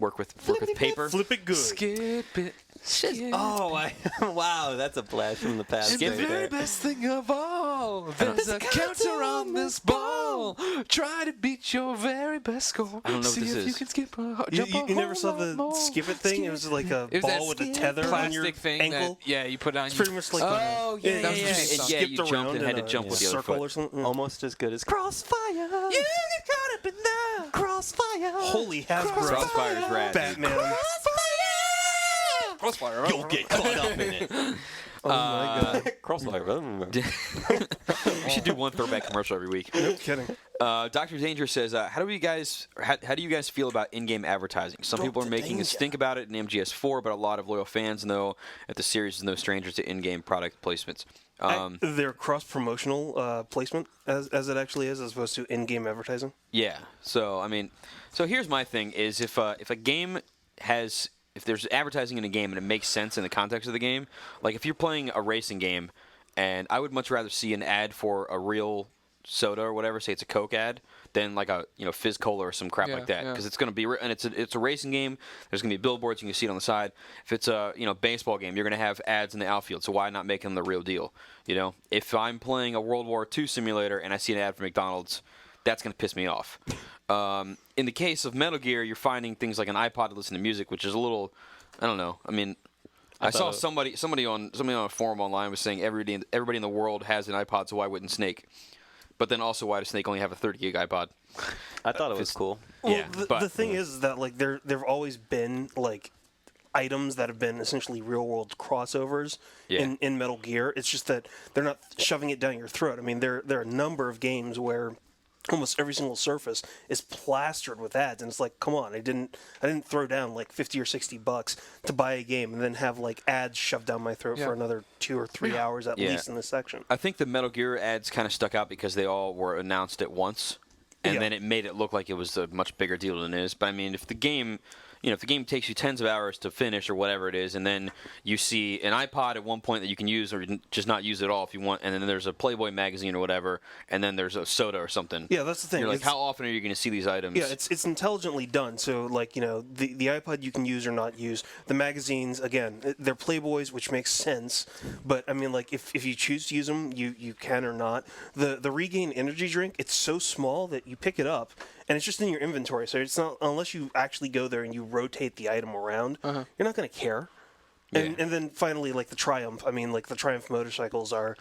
work with paper. Flip it good. Skip it. Oh, wow, that's a blast from the past. And the very best thing of all, there's a counter on this ball. Try to beat your very best score. I don't know See what this if you is. can skip a You never saw the skip it thing? It was like a ball with a tether on your plastic thing ankle. that you put on. It's pretty much like Oh, yeah, That was yeah, just yeah. something. Yeah, you skipped jumped around and had to in a jump with the other circle foot. or something. Almost as good as Crossfire. You get caught up in the Crossfire. Holy Hasbro. Crossfire's rad. Batman. Crossfire. You'll get caught up in it. Oh my god. Crossfire. We should do one throwback commercial every week. No kidding. Dr. Danger says, how do you guys feel about in-game advertising? Some people are making a stink about it in MGS4, but a lot of loyal fans know that the series is no stranger to in-game product placements. They're cross-promotional placement, as it actually is, as opposed to in-game advertising. Yeah. So I mean, here's my thing: is if a game has, if there's advertising in a game and it makes sense in the context of the game, like if you're playing a racing game, and I would much rather see an ad for a real soda or whatever, say it's a Coke ad, than like a Fizz Cola or some crap like that, because it's going to be, and it's a racing game. There's going to be billboards, you can see it on the side. If it's a baseball game, you're going to have ads in the outfield. So why not make them the real deal? If I'm playing a World War II simulator and I see an ad for McDonald's, that's going to piss me off. In the case of Metal Gear, you're finding things like an iPod to listen to music, which is a little, I don't know. I mean, I saw somebody on a forum online was saying everybody in the world has an iPod, so why wouldn't Snake? But then also, why does Snake only have a 30 gig iPod? I thought it was cool. Well, Yeah, the thing is that like there've always been like items that have been essentially real world crossovers in Metal Gear. It's just that they're not shoving it down your throat. I mean, there are a number of games where almost every single surface is plastered with ads, and it's like, come on, I didn't throw down like $50 or $60 to buy a game and then have like ads shoved down my throat for another 2 or 3 hours at least in this section. I think the Metal Gear ads kind of stuck out because they all were announced at once, and then it made it look like it was a much bigger deal than it is. But I mean, if the game takes you tens of hours to finish or whatever it is, and then you see an iPod at one point that you can use or just not use at all if you want, and then there's a Playboy magazine or whatever, and then there's a soda or something. Yeah, that's the thing. You're like, how often are you going to see these items? Yeah, it's intelligently done. So, like, the iPod you can use or not use. The magazines, again, they're Playboys, which makes sense. But, I mean, like, if you choose to use them, you can or not. The Regain energy drink, it's so small that you pick it up, and it's just in your inventory. So it's not, unless you actually go there and you rotate the item around, you're not going to care. And then finally, like the Triumph, I mean, like the Triumph motorcycles are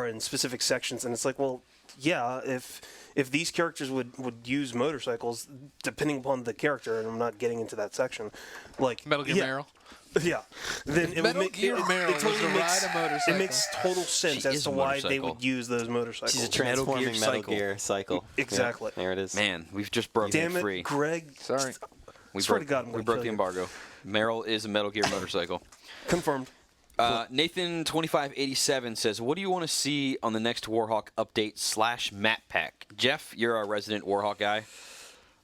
in specific sections, and it's like, well, yeah, if these characters would use motorcycles, depending upon the character, and I'm not getting into that section, like Metal Gear Meryl. Yeah, then it Metal would make Gear Meryl it totally was to ride a motorcycle. It makes total sense She as is to a why they motorcycle. would use those motorcycles. She's a transforming Metal Gear cycle. Exactly. Yeah, there it is. Man, we've just broken Damn it it, free. Greg. Sorry. We Swear broke, to God, I'm we gonna broke kill the you. embargo. Meryl is a Metal Gear motorcycle. Confirmed. Nathan2587 says, what do you want to see on the next Warhawk update / map pack? Jeff, you're our resident Warhawk guy.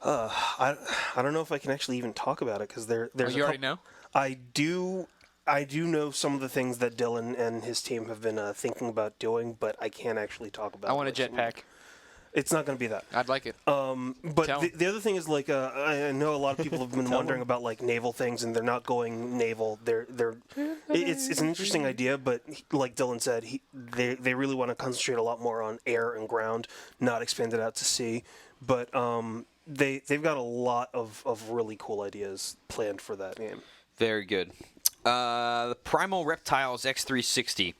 I don't know if I can actually even talk about it because there's. You already know? I do know some of the things that Dylan and his team have been thinking about doing, but I can't actually talk about. I want a jetpack. It's not going to be that. I'd like it. But the other thing is, like, I know a lot of people have been wondering about, like, naval things, and they're not going naval. It's an interesting idea, but like Dylan said, they really want to concentrate a lot more on air and ground, not expand it out to sea. But they've got a lot of really cool ideas planned for that game. Very good. The Primal Reptiles X360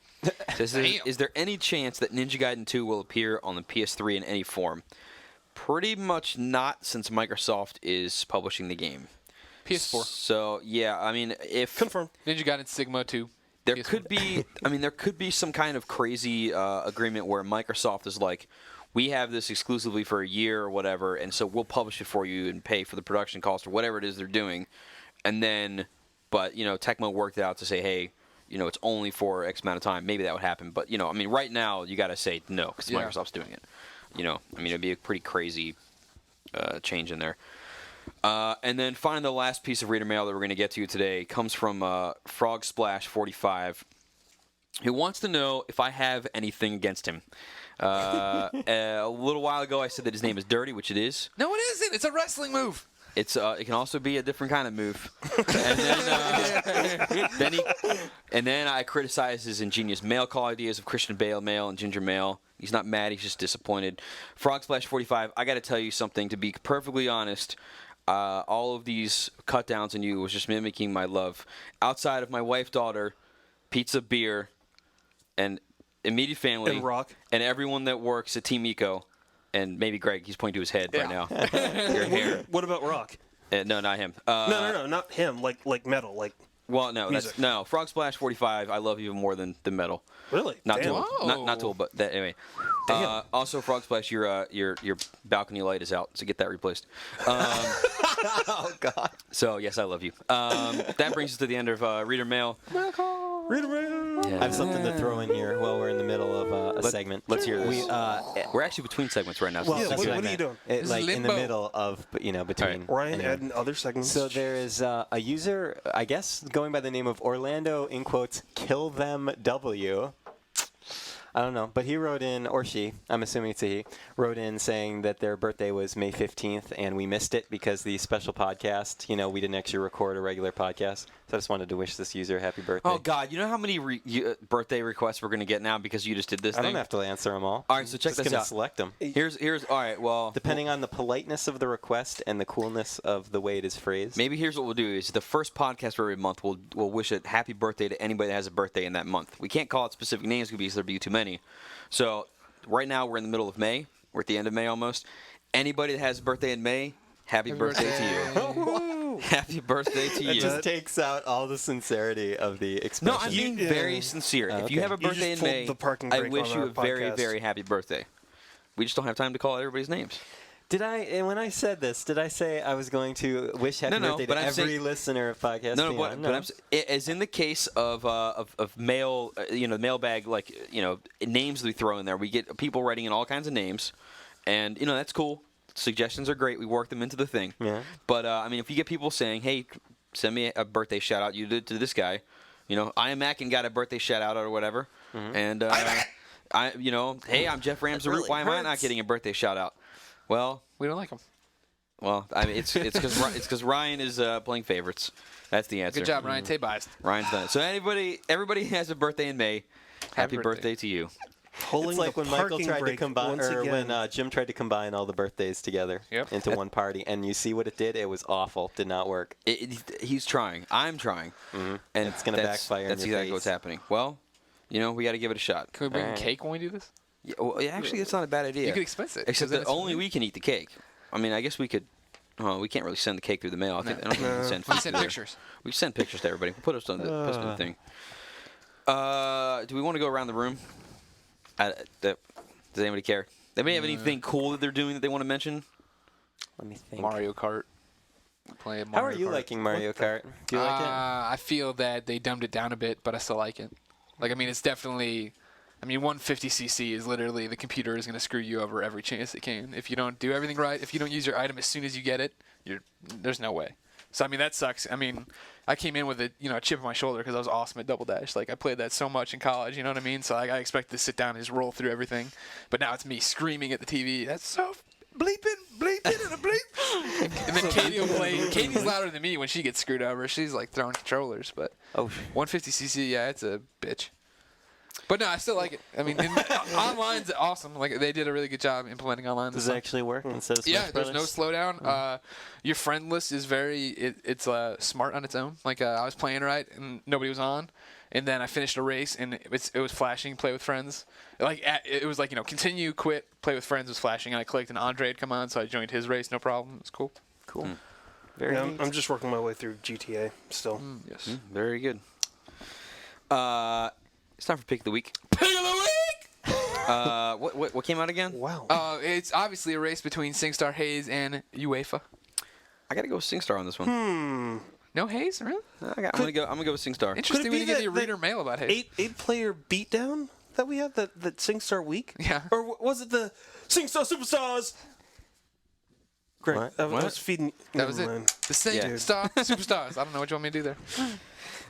says, is there any chance that Ninja Gaiden 2 will appear on the PS3 in any form? Pretty much not, since Microsoft is publishing the game. PS4. So, yeah, I mean, if... Confirmed. Ninja Gaiden Sigma 2. There PS4. could be some kind of crazy agreement where Microsoft is like, we have this exclusively for a year or whatever, and so we'll publish it for you and pay for the production cost or whatever it is they're doing. And then, but, Tecmo worked it out to say, hey, it's only for X amount of time. Maybe that would happen. But, I mean, right now, you got to say no, because Microsoft's doing it. It'd be a pretty crazy change in there. And then finally, the last piece of reader mail that we're going to get to today comes from Frog Splash 45, who wants to know if I have anything against him. A little while ago, I said that his name is Dirty, which it is. No, it isn't. It's a wrestling move. It can also be a different kind of move. And then I criticized his ingenious mail call ideas of Christian Bale mail and Ginger mail. He's not mad. He's just disappointed. Frog Splash 45, I got to tell you something. To be perfectly honest, all of these cut downs on you was just mimicking my love. Outside of my wife, daughter, pizza, beer, and immediate family. And Rock. And everyone that works at Team Eco. And maybe Greg, he's pointing to his head right now. Your hair. What about Rock? No, not him. No, not him. Like metal. Like. Well, no, music. no. Frog Splash 45. I love even more than the metal. Really? Not Damn. Tool. Not Tool, but that anyway. Also, Frog Splash, your balcony light is out, so get that replaced. Oh God. So yes, I love you. That brings us to the end of reader mail. Read around. Yeah. I have something to throw in here while we're in the middle of a segment. Let's hear this. We're We're actually between segments right now. well, Yeah, that's what I are you meant. doing? Like in the limbo. middle of between. Ryan anyway. adding other segments. So there is a user, I guess, going by the name of Orlando, in quotes, Kill Them W. I don't know, but he wrote in, or she, I'm assuming it's a he, wrote in saying that their birthday was May 15th, and we missed it because the special podcast, we didn't actually record a regular podcast. So I just wanted to wish this user a happy birthday. Oh God, you know how many birthday requests we're gonna get now because you just did this I thing? don't have to answer them all. All right, so check just this gonna out. select them. Here's all right. Well, Depending on the politeness of the request and the coolness of the way it is phrased. maybe here's what we'll do: is the first podcast for every month, we'll wish a happy birthday to anybody that has a birthday in that month. We can't call it specific names because there'd be too many. So right now we're in the middle of May. We're at the end of May almost. Anybody that has a birthday in May, happy birthday to you. Happy birthday to It you. just takes out all the sincerity of the expression. No, I'm being very sincere. If you okay. have a You birthday in just pulled May, the parking I brake wish on you our a very, podcast. very happy birthday. We just don't have time to call everybody's names. Did I, and when I said this, did I say I was going to wish happy No, birthday but to I'm every saying- listener of podcast? No, Beyond? but as in the case of mail, mailbag, names that we throw in there. We get people writing in all kinds of names, and that's cool. Suggestions are great. We work them into the thing. Yeah. But if you get people saying, "Hey, send me a birthday shout out," you did to this guy. I am Mac and got a birthday shout out or whatever, and hey, I'm Jeff Rams. Really why am I not hurts. getting a birthday shout out? Well, We don't like him. it's because Ryan is playing favorites. That's the answer. Good job, Ryan. Tay biased. Ryan's done it. So everybody has a birthday in May. Happy birthday to you. Pulling It's like the when Michael parking tried to brake combine, once or again. when Jim tried to combine all the birthdays together Yep. into one party, and you see what it did? It was awful. Did not work. He's trying. I'm trying. And It's gonna backfire in That's your exactly face. what's happening. Well, we got to give it a shot. Can we bring Alright. cake when we do this? Yeah, well, actually, it's not a bad idea. You could expense it. Except 'cause then that it's only free. we can eat the cake. I mean, I guess we could. We can't really send the cake through the mail. I don't think we can send We food send there. pictures. We send pictures to everybody. We'll put us on the thing. Do we want to go around the room? Does anybody care? Does anybody have anything cool that they're doing that they want to mention? Let me think. Mario Kart. play Mario How are you Kart. liking Mario Kart? Do you like it? I feel that they dumbed it down a bit, but I still like it. Like, I mean, it's definitely... I mean, 150cc is literally the computer is going to screw you over every chance it can. If you don't do everything right, if you don't use your item as soon as you get it, there's no way. So, I mean, that sucks. I mean, I came in with a chip on my shoulder because I was awesome at Double Dash. Like, I played that so much in college, you know what I mean? So, like, I expected to sit down and just roll through everything. But now it's me screaming at the TV. That's so bleeping, and a bleep. And then Katie will play. Katie's louder than me when she gets screwed over. She's, like, throwing controllers. But 150cc, yeah, it's a bitch. But no, I still like it. I mean, online's awesome. Like, they did a really good job implementing online. Does it actually work instead of Smash there's no Brothers? slowdown. Your friend list is it's smart on its own. Like, I was playing right and nobody was on, and then I finished a race and it was flashing play with friends. Like, it was like, continue, quit, play with friends was flashing, and I clicked and Andre had come on, so I joined his race, no problem. It was cool. Cool. Mm. Very Yeah, neat. I'm just working my way through GTA still. Yes. Very good. It's time for Pick of the Week. Pick of the week! What came out again? Wow. It's obviously a race between SingStar Hayes and UEFA. I gotta go with SingStar on this one. No Hayes, really? I'm gonna go with SingStar. Interesting it when be you get that- your reader mail about Hayes. Eight-player beatdown that we had that SingStar week? Yeah. Or was it the SingStar Superstars? Great. What? I was feeding. That was never it. mind. The SingStar Superstars. I don't know what you want me to do there.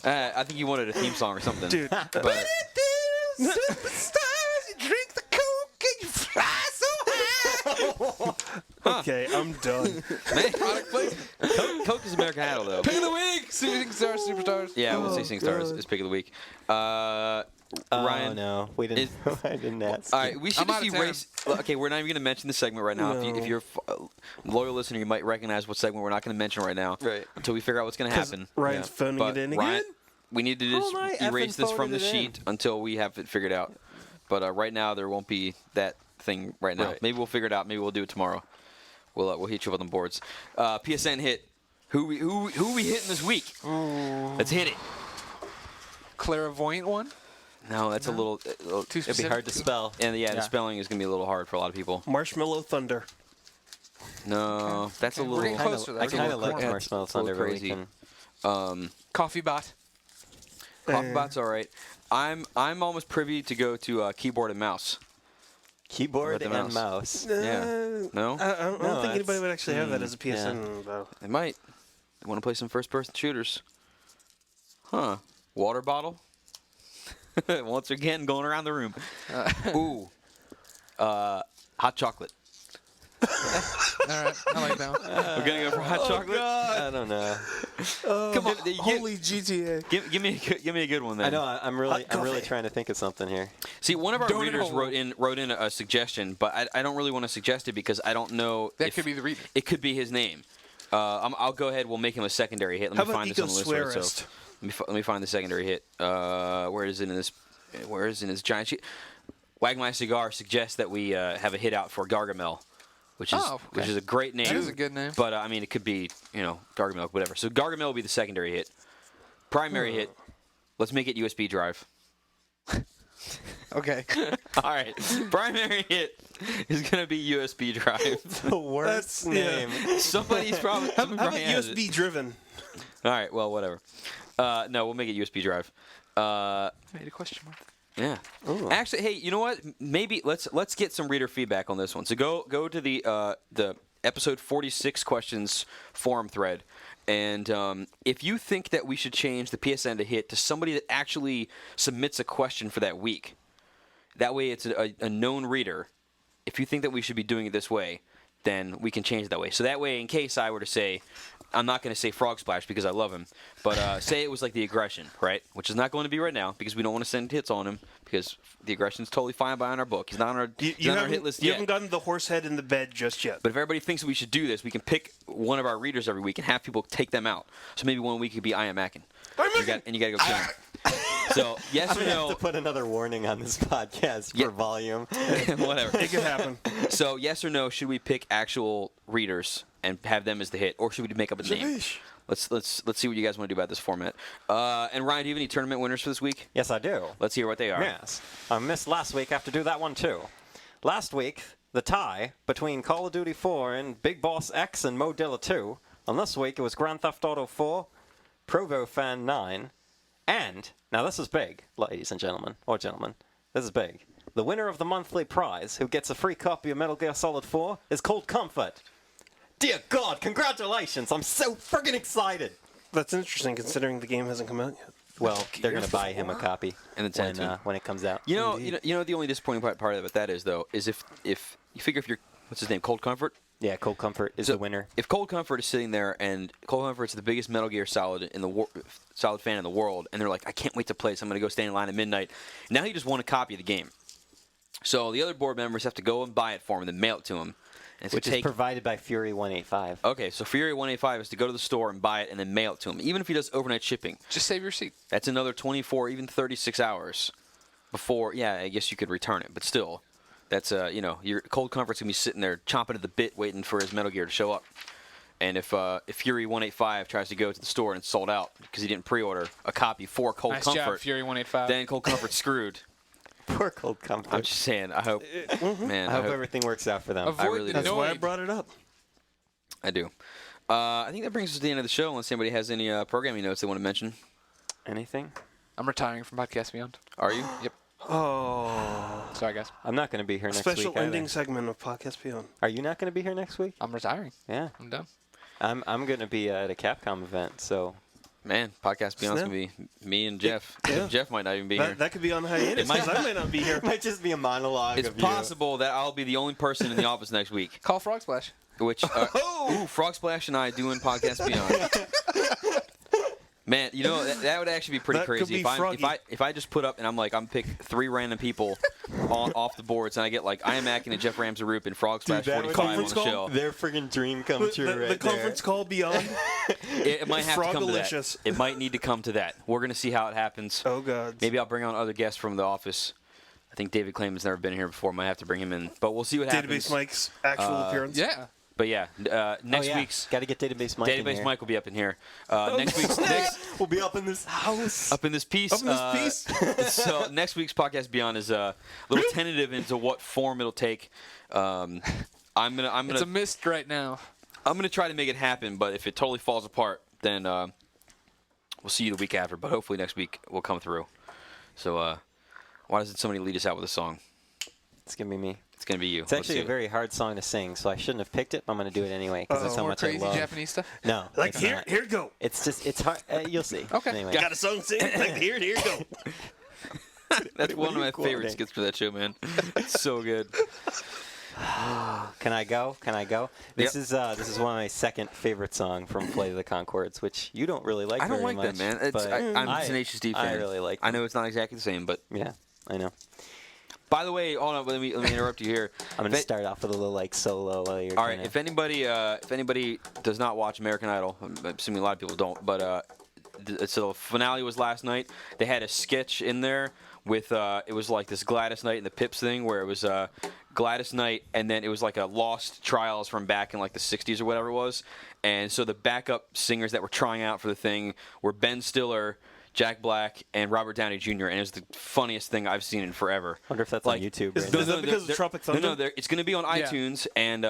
I think you wanted a theme song or something. Dude. But Superstars, you drink the Coke and you fly so high. Okay, I'm done. man, Product placement. Coke is American Idol though. Pick of the week. SingStar Superstars. Yeah, we'll say SingStar is Pick of the Week. Ryan. Oh, no. We didn't. I didn't ask. All right, we should I'm just out of erase. Okay, we're not even going to mention the segment right now. No. If you're a loyal listener, you might recognize what segment we're not going to mention right now. Right. Until we figure out what's going to happen. Ryan's phoning But it in Ryan, again? we need to just my erase effing this from phoned the it in. sheet until we have it figured out. But right now, there won't be that thing right now. Right. Maybe we'll figure it out. Maybe we'll do it tomorrow. We'll hit you up on the boards. PSN hit. Who we hitting this week? Let's hit it. Clairvoyant one. No, that's a little Too It'd be specific. hard to spell. and the spelling is going to be a little hard for a lot of people. Marshmallow Thunder. No, that's a Okay, we're little. getting close to that. I That's a kind of little like corny. Marshmallow It's a little Thunder. but we crazy. can- Coffee bot. Coffeebot's all right. I'm almost privy to go to keyboard and mouse. Keyboard With the and mouse. Yeah. No? I don't No, think anybody that's- would actually have that as a yeah. PSN, though. They might. They want to play some first-person shooters. Huh. Water bottle? Once again, going around the room. Ooh. Hot chocolate. All right, I like that one. We're going to go for hot chocolate? I don't know. Come on. Holy GTA. Give me a good one then. I know. I'm really coffee. trying to think of something here. See, one of our Donut readers hole. wrote in a suggestion, but I don't really want to suggest it because I don't know. That if could be the reader. It could be his name. I'll go ahead. We'll make him a secondary hit. Let How me about find this on the list. Right, Eco-Swearist? so let me find the secondary hit. Where is it in this? Where is it in this giant sheet? Wag My Cigar suggests that we have a hit out for Gargamel, which is Oh, okay. which is a great name. That is a good name. But I mean, it could be Gargamel, whatever. So Gargamel will be the secondary hit. Primary hit. Let's make it USB drive. Okay. All right. Primary hit is gonna be USB drive. The worst name. Somebody How probably about has it. USB driven? All right. Well, whatever. No, we'll make it USB drive. Made a question mark. Yeah. Actually, hey, you know what? Maybe let's get some reader feedback on this one. So go to the episode 46 questions forum thread, and if you think that we should change the PSN to hit to somebody that actually submits a question for that week, that way it's a known reader. If you think that we should be doing it this way, then we can change it that way. So that way, in case I were to say, I'm not going to say Frog Splash because I love him, but say it was like the aggression, right? Which is not going to be right now because we don't want to send hits on him because the aggression's totally fine by on our book. He's not on our, he's not on our hit list You yet. haven't gotten the horse head in the bed just yet. But if everybody thinks that we should do this, we can pick one of our readers every week and have people take them out. So maybe one week could be I Am Mackin. You got to go kill him. So yes I'm or gonna have no? to put another warning on this podcast Yeah. for volume. Whatever. It could happen. So yes or no? Should we pick actual readers and have them as the hit, or should we make up a name? Let's see what you guys want to do about this format. And Ryan, do you have any tournament winners for this week? Yes, I do. Let's hear what they are. Yes. I missed last week. I have to do that one too. Last week, the tie between Call of Duty 4 and Big Boss X and Modilla 2 And this week it was Grand Theft Auto 4, Provo Fan 9, and, now this is big, ladies and gentlemen, or gentlemen, this is big. The winner of the monthly prize, who gets a free copy of Metal Gear Solid 4, is Cold Comfort. Dear God, congratulations! I'm so friggin' excited! That's interesting, considering the game hasn't come out yet. Well, they're going to buy him a copy And the tattoo. when it comes out. You know, the only disappointing part of that is though, is if you figure if you're what's his name, Cold Comfort. Yeah, Cold Comfort is So the winner. If Cold Comfort is sitting there and Cold Comfort's the biggest Metal Gear Solid Solid fan in the world, and they're like, I can't wait to play this. I'm going to go stand in line at midnight. Now he just won a copy of the game. So the other board members have to go and buy it for him and then mail it to him. And Which is provided by Fury 185. Okay, so Fury 185 is to go to the store and buy it and then mail it to him, even if he does overnight shipping. Just save your seat. That's another 24, even 36 hours before. Yeah, I guess you could return it, but still, that's your Cold Comfort's gonna be sitting there chomping at the bit, waiting for his Metal Gear to show up. And if Fury 185 tries to go to the store and it's sold out because he didn't pre-order a copy for Cold Nice Comfort, job, Fury 185. then Cold Comfort's screwed. Poor Cold Comfort. I'm just saying. I hope, man. I hope everything works out for them. Avoid I really the That's why I Noid. brought it up. I do. I think that brings us to the end of the show. Unless anybody has any programming notes they want to mention. Anything? I'm retiring from Podcast Beyond. Are you? Yep. Oh. Sorry, guys. I'm not going to be here next Special week ending either. segment of Podcast Beyond. Are you not going to be here next week? I'm retiring. Yeah. I'm done. I'm going to be at a Capcom event, so... Man, Podcast Beyond's Snap. gonna be me and Jeff. Yeah. Jeff might not even be here. That could be on hiatus, because I might not be here. It might just be a monologue It's of you. possible that I'll be the only person in the office next week. Call Frog Splash. Which, Frog Splash and I doing Podcast Beyond. Man, that would actually be pretty That could crazy. be froggy. If I just put up and I'm pick 3 random people off the boards and I get like I am Acting and Jeff Ramsaroop and Frog Splash that would 45 on be the call? show. Their friggin' dream come true The right conference call Beyond. It might have to come to that. Frogalicious. It might need to come to that. We're gonna see how it happens. Oh, God. Maybe I'll bring on other guests from the office. I think David Clayman's never been here before. Might have to bring him in, but we'll see what happens. Database Mike's actual appearance. Yeah. But yeah, next week's Got to get Database Mike in Database here. Mike will be up in here. Next week's We'll be up in this house. up in this piece. Up in this piece? So next week's Podcast Beyond is a little tentative into what form it'll take. I'm gonna It's a mist right now. I'm gonna try to make it happen. But if it totally falls apart, then we'll see you the week after. But hopefully next week we'll come through. So why doesn't somebody lead us out with a song? It's going to be me. It's gonna be you. It's actually a very hard song to sing, so I shouldn't have picked it. But I'm going to do it anyway because that's how More much I crazy love. Japanese stuff. No, Like, it's here, not. here go. It's just, it's hard. You'll see. Okay. Anyway. Got a song sing? Like, here go. That's What one are of you my favorite quoting? skits for that show, man. It's so good. Can I go? Can I go? This is one of my second favorite song from Flight of the Conchords, which you don't really like. I don't very like much, that, man. It's, but I'm a Tenacious D fan. I really like. I know it's not exactly the same, but Yeah, I know. by the way, hold on. Let me interrupt you here. I'm gonna If- start off with a little like solo while you're. All right. kinda- If anybody does not watch American Idol, I'm assuming a lot of people don't, but so the finale was last night. They had a sketch in there with it was like this Gladys Knight and the Pips thing, where it was Gladys Knight, and then it was like a lost trials from back in like the 60s or whatever it was. And so the backup singers that were trying out for the thing were Ben Stiller, Jack Black, and Robert Downey Jr. And it was the funniest thing I've seen in forever. wonder if that's Like, on YouTube. is Right that now. because of Tropic Thunder? No, it's going to be on iTunes, and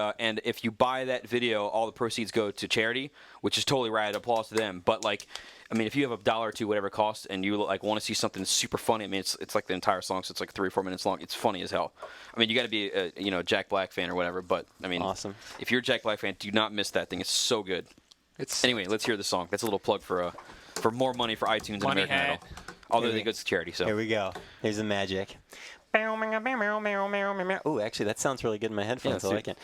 if you buy that video, all the proceeds go to charity, which is totally rad. Applause to them. But like, I mean, if you have $1 or $2, whatever it costs, and you like want to see something super funny, I mean, it's like the entire song, so it's like 3 or 4 minutes long. It's funny as hell. I mean, you got to be a Jack Black fan or whatever. But I mean, Awesome. If you're a Jack Black fan, do not miss that thing. It's so good. Anyway, let's hear the song. That's a little plug for more money for iTunes and Money American hat. Idol. Although they go to charity, so. Here we go. Here's the magic. Ooh, actually, that sounds really good in my headphones. Yeah, I like it.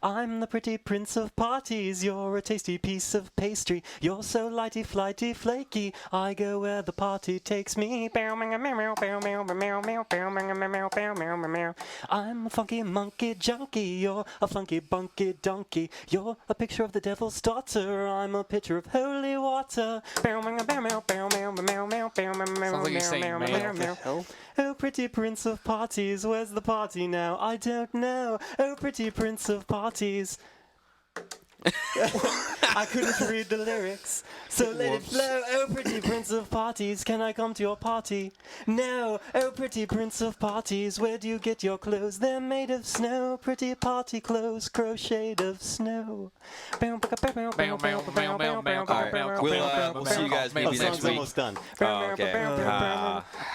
I'm the pretty prince of parties. You're a tasty piece of pastry. You're so lighty, flighty, flaky. I go where the party takes me. I'm a funky monkey junkie. You're a funky bunky donkey. You're a picture of the devil's daughter. I'm a pitcher of holy water. Sounds like you're saying man. Oh, pretty prince of parties, where's the party now? I don't know. Oh, pretty prince of parties. I couldn't read the lyrics, so let it flow. Oh, pretty prince of parties, can I come to your party? No. Oh, pretty prince of parties, where do you get your clothes? They're made of snow, pretty party clothes, crocheted of snow. All right, we'll see you guys maybe next Song's week. almost done. Oh, okay.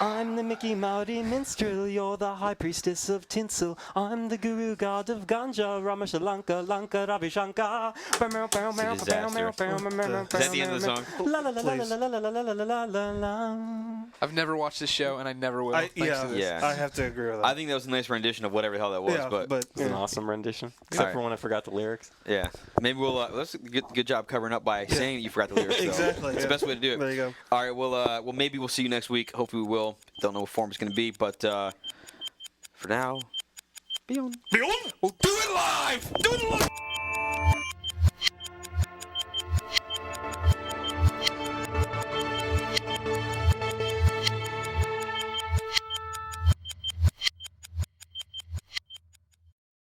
I'm the Mickey Mousey minstrel, you're the high priestess of tinsel. I'm the guru god of ganja, Ramashalanka, Lanka, Ravi Shankar. Is that the end of the song? La la la la la la la la la la la la. I've never watched this show, and I never will. Thanks to this. Yeah. I have to agree with that. I think that was a nice rendition of whatever the hell that was. yeah, but It's an awesome rendition, except for when I forgot the lyrics. yeah, maybe we'll. That's a good job covering up by saying that you forgot the lyrics. Though. Exactly, It's yeah. the best way to do it. There you go. All right. Well, maybe we'll see you next week. Hopefully, we will. Don't know what form it's going to be, but for now, be on. Beyond.